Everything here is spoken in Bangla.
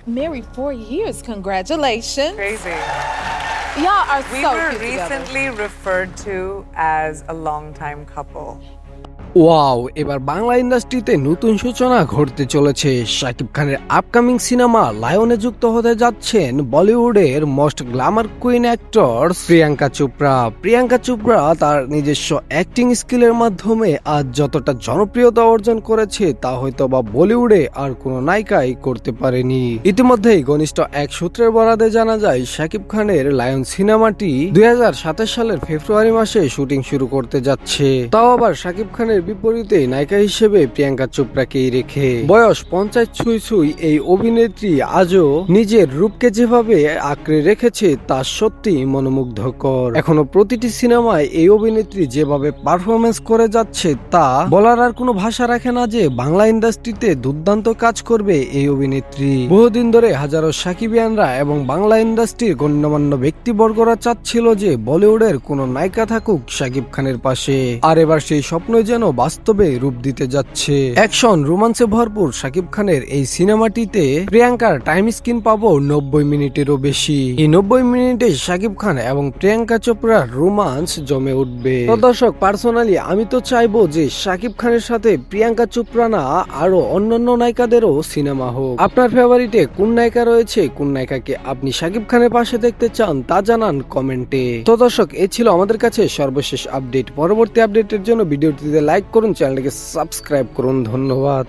Married 4 years. Congratulations. Crazy. Y'all are We so were cute together. recently referred to as a long-time couple. Wow, এবার বাংলা ইন্ডাস্ট্রিতে নতুন সূচনা ঘটতে চলেছে। শাকিব খানের আপকামিং সিনেমা লায়নে যুক্ত হতে যাচ্ছেন বলিউডের most Glamour queen actor Priyanka Chopra তার নিজস্ব অ্যাক্টিং স্কিলের মাধ্যমে আজ যতটা জনপ্রিয়তা অর্জন করেছে তা হয়তো বা বলিউডে আর কোনো নায়িকাই করতে পারেনি। ইতিমধ্যেই ঘনিষ্ঠ এক সূত্রের বরাতে জানা যায় শাকিব খানের লায়ন সিনেমাটি 2027 সালের ফেব্রুয়ারি মাসে শুটিং শুরু করতে যাচ্ছে। তাও আবার শাকিব খানের বিপরীতে নায়িকা হিসেবে প্রিয়াঙ্কা চোপড়াকেই রেখে। বয়স 50 ছুঁই এই অভিনেত্রী আজও নিজের রূপকে যেভাবে আঁকড়ে রেখেছে তা সত্যি মনোমুগ্ধকর। এখনো প্রতিটি সিনেমায় এই অভিনেত্রী যেভাবে পারফরমেন্স করে যাচ্ছে তা বলার আর কোনো ভাষা রাখে না যে বাংলা ইন্ডাস্ট্রিতে দুর্দান্ত কাজ করবে এই অভিনেত্রী। বহুদিন ধরে হাজারো সাকিবিয়ানরা এবং বাংলা ইন্ডাস্ট্রির গণ্যমান্য ব্যক্তিবর্গরা চাচ্ছিল যে বলিউডের কোনো নায়িকা থাকুক শাকিব খানের পাশে। আর এবার সেই স্বপ্নই যেন বাস্তবে রূপ দিতে যাচ্ছে। অ্যাকশন রোমান্সে ভরপুর শাকিব খানের এই সিনেমাটিতে প্রিয়াঙ্কার টাইম স্ক্রিন পাবো 90 মিনিটেরও বেশি। এই 90 মিনিটে শাকিব খান এবং প্রিয়াঙ্কা চোপড়ার রোমান্স জমে উঠবে। তো দর্শক, পার্সোনালি আমি তো চাইবো যে শাকিব খানের সাথে প্রিয়াঙ্কা চোপড়া না আরো অন্যান্য নায়িকাদেরও সিনেমা হোক। আপনার ফেভারিটে কোন নায়িকা রয়েছে, কোন নায়িকাকে আপনি শাকিব খানের পাশে দেখতে চান তা জানান কমেন্টে। তো দর্শক, এই ছিল আমাদের কাছে সর্বশেষ আপডেট। পরবর্তী আপডেটের জন্য ভিডিওটিতে লাইক করুন, চ্যানেলটিকে সাবস্ক্রাইব করুন। ধন্যবাদ।